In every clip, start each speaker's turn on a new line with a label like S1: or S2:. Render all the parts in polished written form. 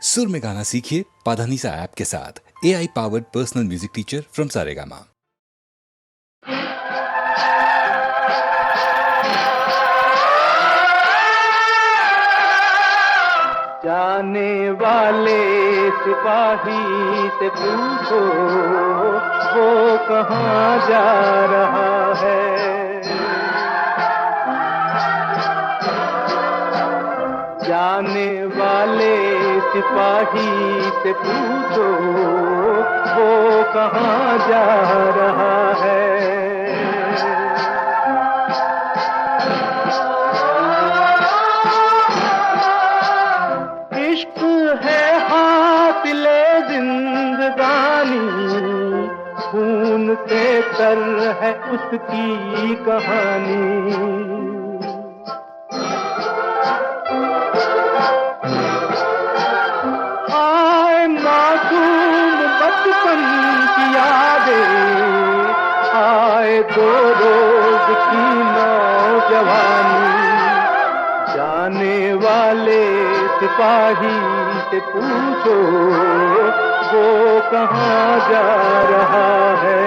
S1: सुर में गाना सीखिए पाधानीसा ऐप के साथ। AI powered personal music teacher from Saregama.
S2: जाने वाले सिपाही से पूछो वो कहाँ जा रहा है। जाने वाले सिपाही से पूछो वो कहाँ जा रहा है। इश्क है हातिले जिंदगानी, खून से तर है उसकी कहानी। आए मासूम बचपन की यादें, आए दो रोज की नौजवानी। जाने वाले सिपाही से पूछो वो कहाँ जा रहा है।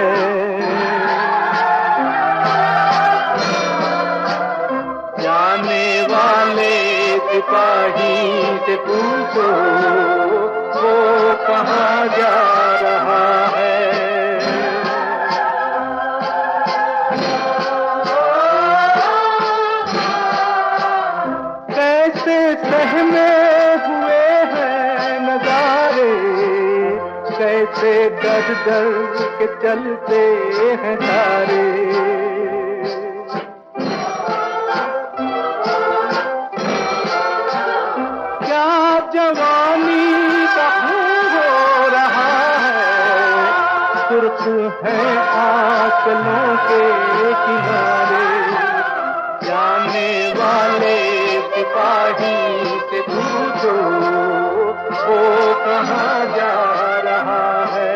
S2: जाने वाले सिपाही से पूछो वो कहाँ जा रहा है। कैसे सहमे हुए हैं नजारे, कैसे डर डर के चलते हैं सारे। क्या जवानी का खून हो रहा है, सुर्ख है आंचलों के किनारे। जाने वाले सिपाही से पूछो वो कहाँ जा रहा है।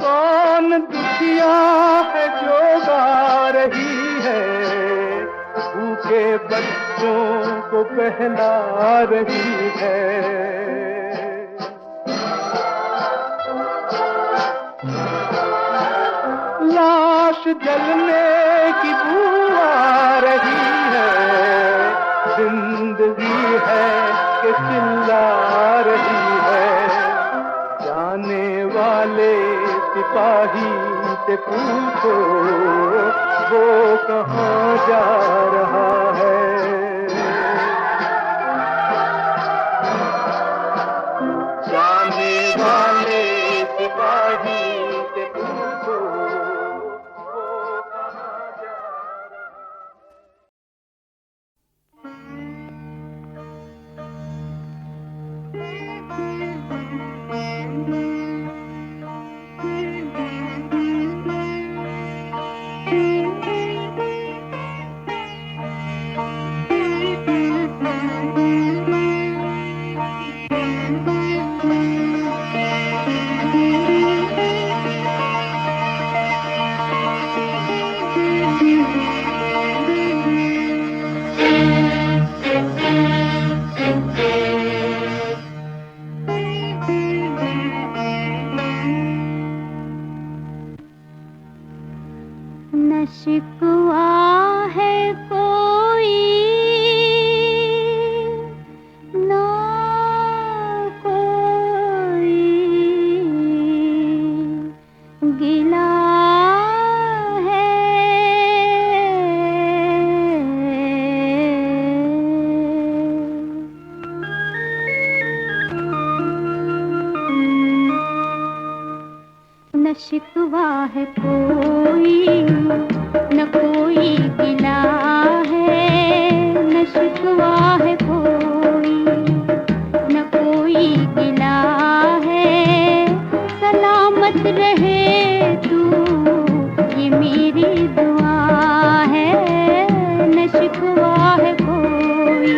S2: कौन दुखिया है जो गा रही है, भूखे बच्चों को बहला रही है। लाश जलने की बू आ रही है, जिंदगी है कि चिल्ला रही है। जाने वाले सिपाही से पूछो वो कहाँ जा रहा है। जाने वाले सिपाही से पूछो वो कहाँ जा रहा है।
S3: न शिकवा है कोई ना कोई, गिला है न शिकवा है कोई न कोई गिला है। न शिकवा है कोई न कोई गिला है। सलामत रहे तू ये मेरी दुआ है। न शिकवा है कोई।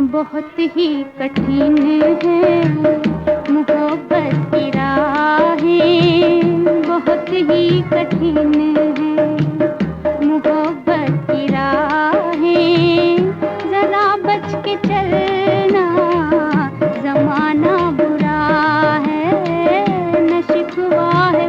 S3: बहुत ही कठिन है मोहब्बत की राहें, बहुत ही कठिन है मोहब्बत की राहें, जरा बच के चलना, जमाना बुरा है, न शिकवा है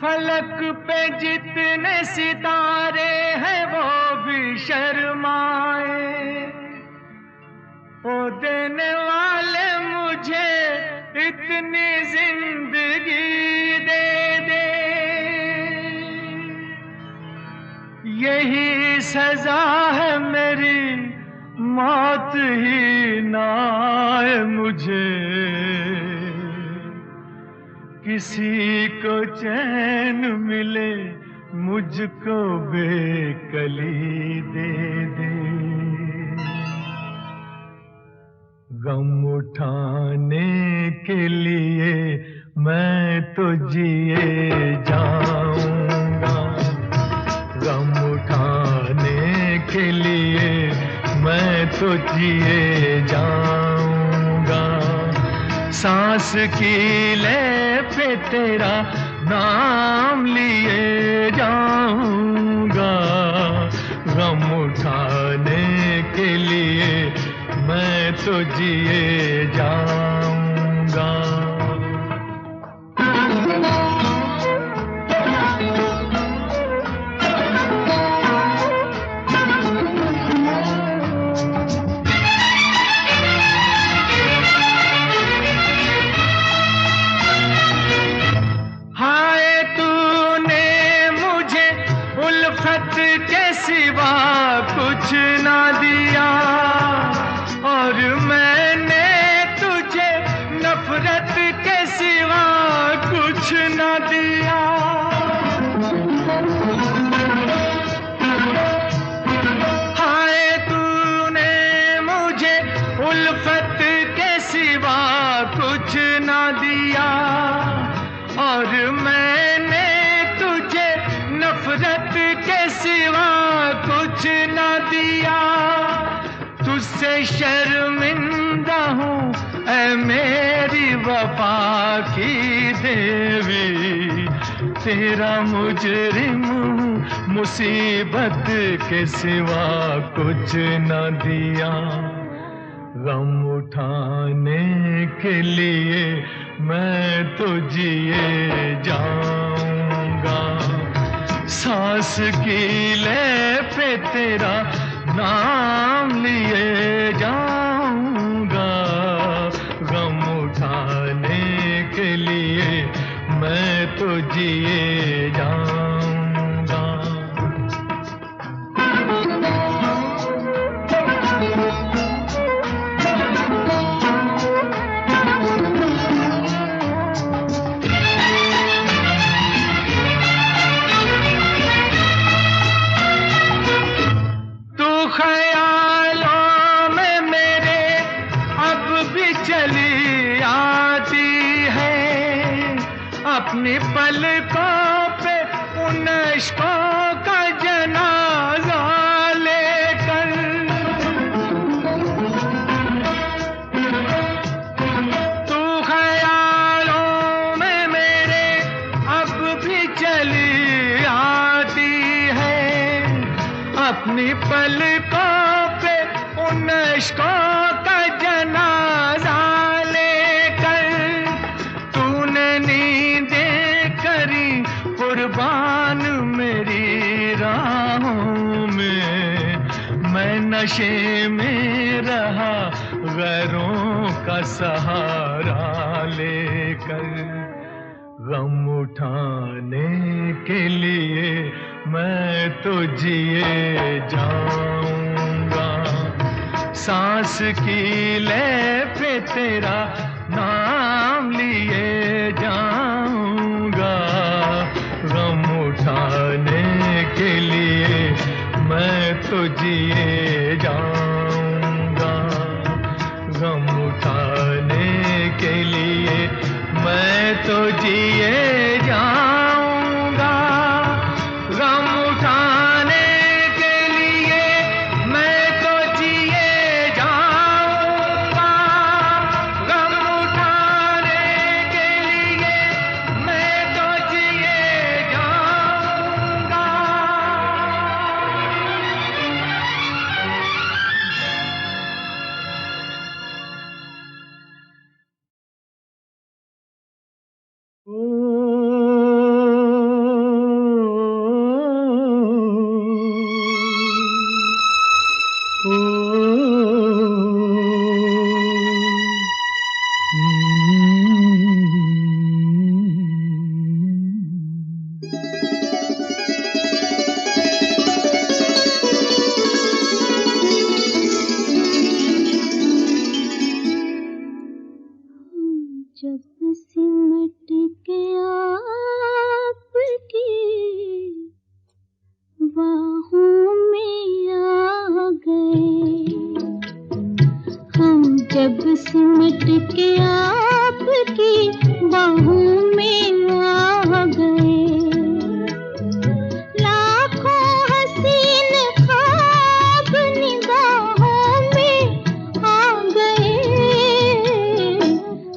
S2: फलक पे जितने सितारे हैं वो भी शर्माए, ओ देने वाले मुझे इतनी जिंदगी दे दे, यही सजा है मेरी मौत ही ना आए मुझे, किसी को चैन मिले मुझको बेकली दे दे, गम उठाने के लिए मैं तो जिए जाऊंगा, गम उठाने के लिए मैं तो जिए जाऊंगा, सांस की ले पे तेरा नाम लिए जाऊंगा, गम उठाने के लिए मैं तो जिए जाऊंगा। कुछ ना दिया और मैंने तुझे नफरत के सिवा कुछ ना दिया, हाय तूने मुझे उल्फत के सिवा कुछ ना दिया और मैंने तुझे नफरत के सिवा कुछ ना दिया, तुझसे से शर्मिंदा हूँ ऐ मेरी वफा की देवी, तेरा मुजरिम हूँ, मुसीबत के सिवा कुछ न दिया। गम उठाने के लिए मैं तो जिए जाऊंगा, सांस की ले पे तेरा नाम लिए जाऊंगा। गम उठाने के लिए मैं तो जिए जाऊंगा। अपनी पलकों पे उन इश्कों का जनाजा लेकर, तू ख्यालों में मेरे अब भी चली आती है। अपनी पलकों पे उन इश्कों का जनाजा कुर्बान मेरी राहों में, मैं नशे में रहा गैरों का सहारा लेकर। गम उठाने के लिए मैं तो जिए जाऊंगा, सांस की ले पे तेरा नाम लिए जाऊंगा। गम उठाने के लिए मैं तो जिए जाऊंगा, गम उठाने के लिए मैं तो जिए जाऊंगा। गम उठाने के लिए मैं तो जिए जाऊंगा, गम उठाने के लिए मैं तो जिए जाऊंगा।
S3: जब सिमट के आपकी बाहों में आ गए, हम जब सिमट के आपकी बाहों में आ गए। लाखों हसीन ख्वाब निगाहों में आ गए,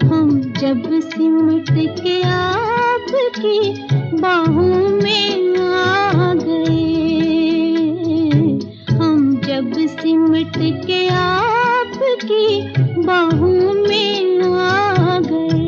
S3: हम जब सिमट के आपकी बाहों में आ गए। हम जब सिमट के आपकी बाहों में आ गए।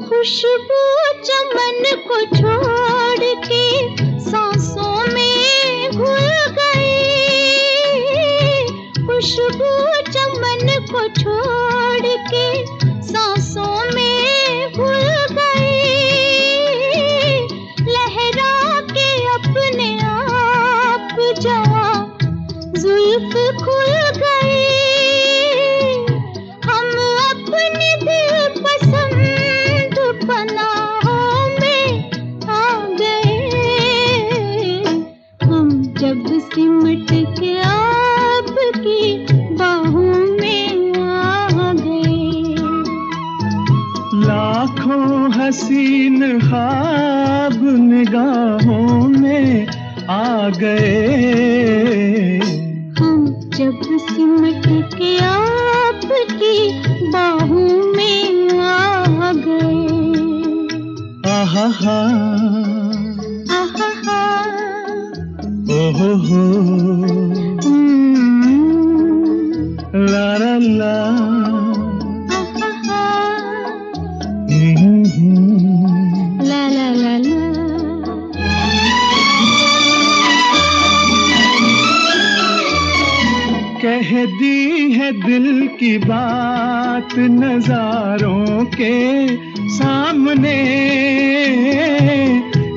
S3: खुशबू चमन को छोड़ के सांसों में घुल गई, खुशबू चमन को छोड़ के सांसों में घुल गई। लहरा के अपने आप जवां जुल्फ खुल गई। हम अपने दिल पसंद पनाहों में आ गए, हम जब
S2: ला
S3: ला ला ला ला।
S2: कह दी है दिल की बात नजारों के सामने,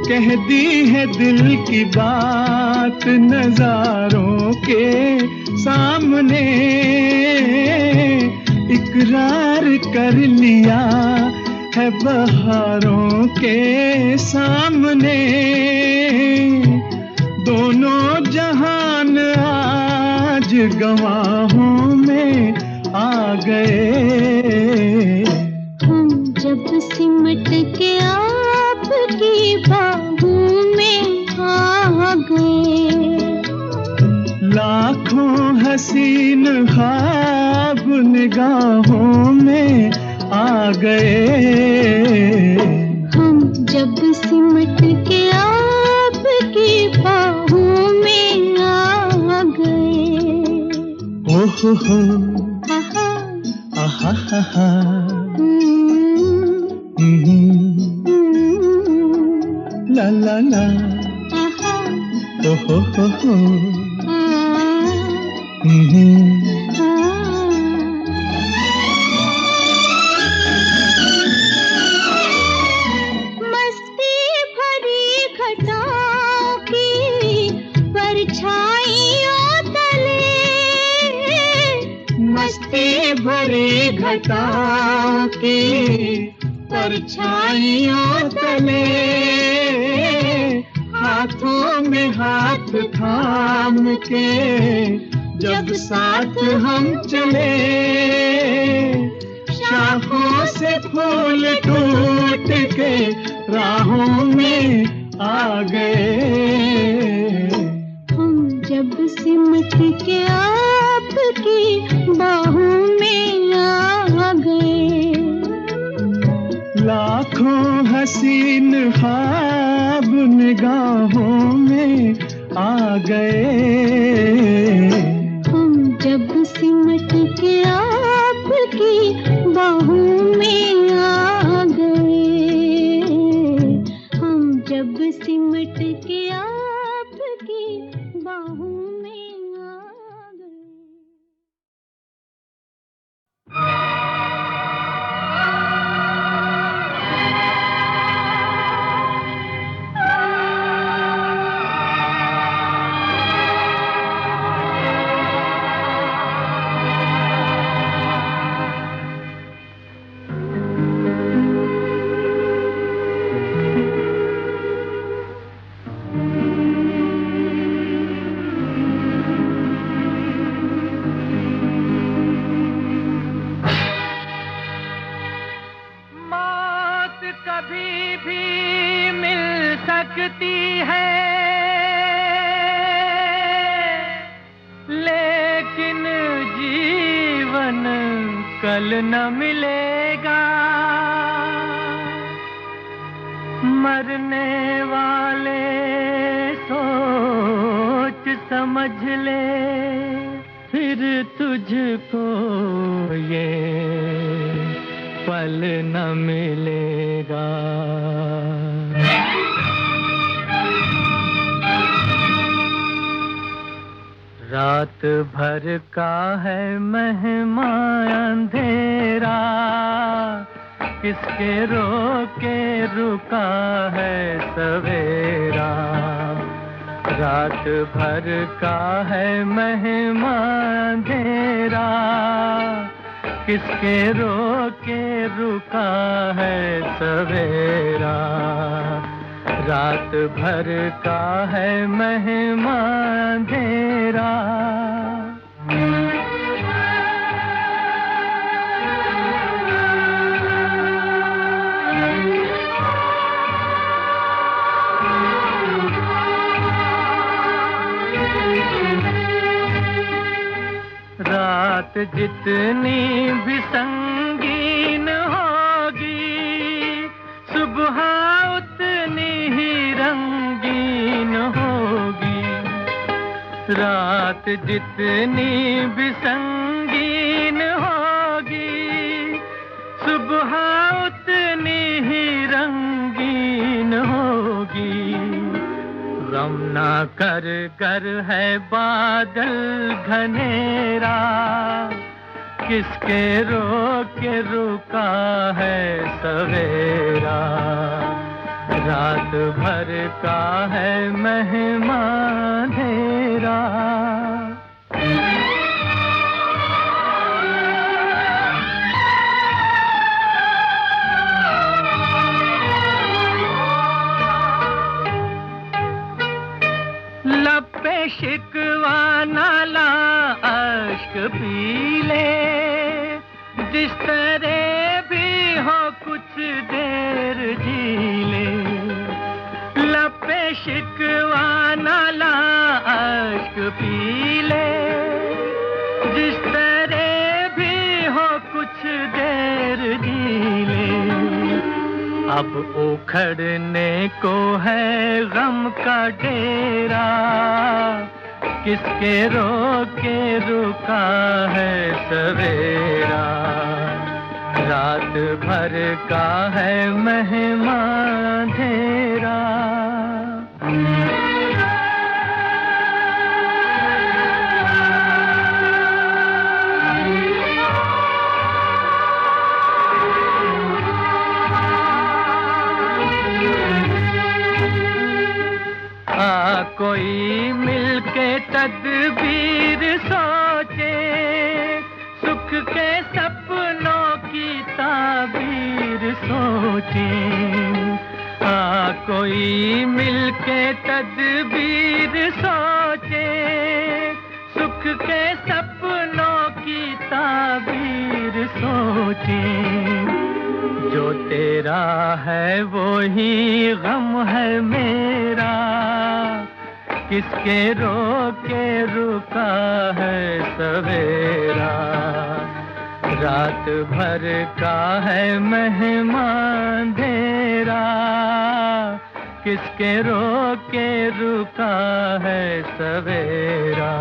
S2: कह दी है दिल की बात नजारों के सामने, इकरार कर लिया है बहारों के सामने। दोनों जहान आज गवाहों में आ गए।
S3: हम जब सिमट के आपकी बाहों में आ गए।
S2: लाखों हसीन ख्वाब निगाहों में आ गए।
S3: हम जब सिमट के आपकी बाहों में आ गए।
S2: ओहो हो
S3: आहा,
S2: आहा हा हा ला ला ला
S3: आहा,
S2: ओहो हो
S3: आ, मस्ती भरी घटाओं की परछाइयों तले,
S2: मस्ती भरी घटाओं की परछाइयों तले, हाथों में हाथ थाम के जब साथ हम चले, शाखों से फूल टूट के राहों में आ गए।
S3: हम जब सिमट के आपकी बाहों में आ गए।
S2: लाखों हसीन ख्वाब निगाहों में आ गए।
S3: हम जब सिमट के आपकी बाहों में आ गए। हम जब सिमट के आपकी बाहों में आ गए।
S2: कभी भी मिल सकती है, लेकिन जीवन कल न मिलेगा। मरने वाले सोच समझ ले, फिर तुझको ये पल न मिलेगा। रात भर का है मेहमान अंधेरा, किसके रोके रुका है सवेरा। रात भर का है मेहमान अंधेरा, किसके रोके रुका है सवेरा। रात भर का है मेहमान अंधेरा। रात जितनी भी संगीन होगी, सुबह उतनी ही रंगीन होगी। रात जितनी भी संगीन होगी, सुबह उतनी ही रंगीन होगी। गम ना कर कर है बादल घनेरा, किसके रोके रुका है सवेरा। रात भर का है मेहमान अंधेरा। लब पे शिकवा नाला अश्क पीले, जिस तरह भी हो कुछ देर जीले। लब पे शिकवा नाला अश्क पीले, जिस तरह भी हो कुछ देर जीले। अब उखड़ने को है गम का डेरा, किसके रोके रुका है सवेरा। रात भर का है मेहमान अंधेरा। कोई मिलके तदबीर सोचे, सुख के सपनों की ताबीर सोचे। कोई मिलके तदबीर सोचे, सुख के सपनों की ताबीर सोचे। जो तेरा है वो ही गम है मेरा, किसके रोके रुका है सवेरा। रात भर का है मेहमान अंधेरा, किसके रोके रुका है सवेरा।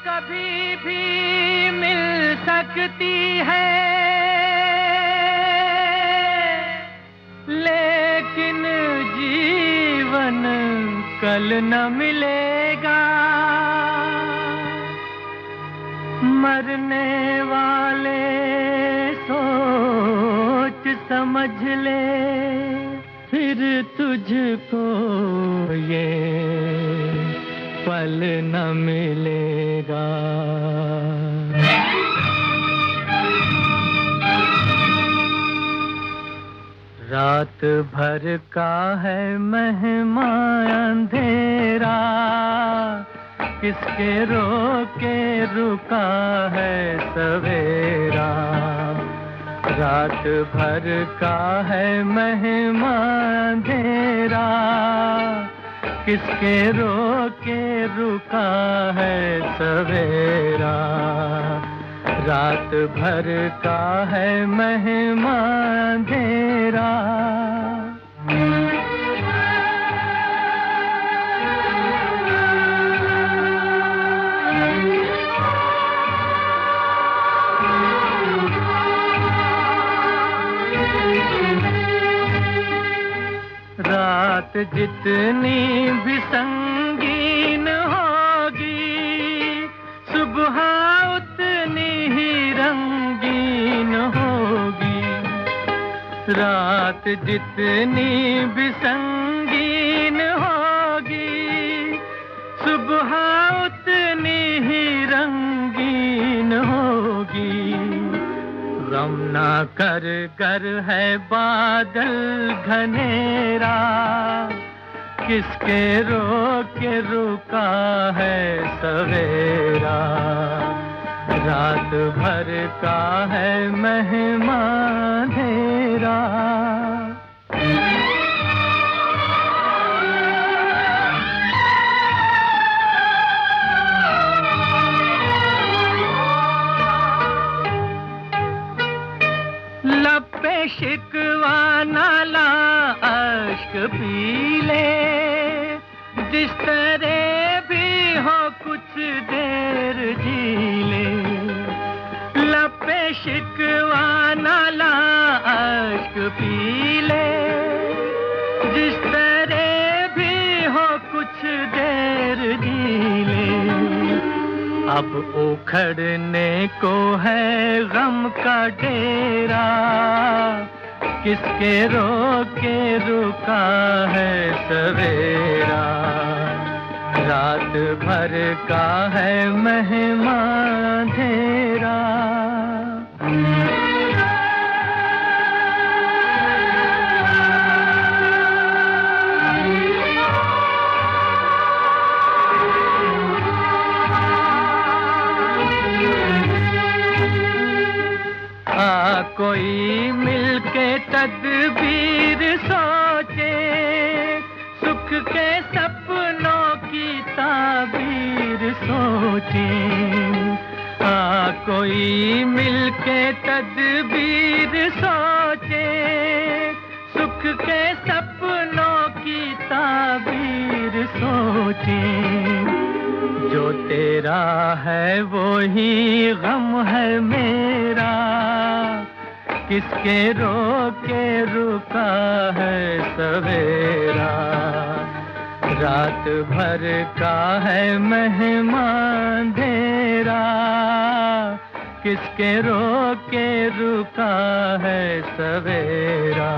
S2: कभी भी मिल सकती है, लेकिन जीवन कल न मिलेगा। मरने वाले सोच समझ ले, फिर तुझको ये पल न मिलेगा। रात भर का है मेहमान अंधेरा, किसके रोके रुका है सवेरा। रात भर का है मेहमान अंधेरा, किसके रोके रुका है सवेरा। रात भर का है मेहमान अंधेरा। रात जितनी भी संगीन होगी, सुबह उतनी ही रंगीन होगी। रात जितनी भी संगीन होगी, सुबह उतनी ही रंगीन गम ना कर कर है बादल घनेरा, किसके रोके रुका है सवेरा। रात भर का है मेहमान अंधेरा। लब पे शिकवा नाला अश्क पी ले, जिस तरह भी हो कुछ देर जी ले। लब पे शिकवा नाला अश्क पी ले, जिस तरह भी हो कुछ देर जी ले। अब उखड़ने को है गम का डेरा, किसके रोके रुका है सवेरा। रात भर का है मेहमान अंधेरा। कोई मिलके तदबीर सोचे, सुख के सपनों की ताबीर सोचे। कोई मिलके तदबीर सोचे, सुख के सपनों की ताबीर सोचे। जो तेरा है वो ही गम है मेरा, किसके रोके रुका है सवेरा। रात भर का है मेहमान अंधेरा, किसके रोके रुका है सवेरा।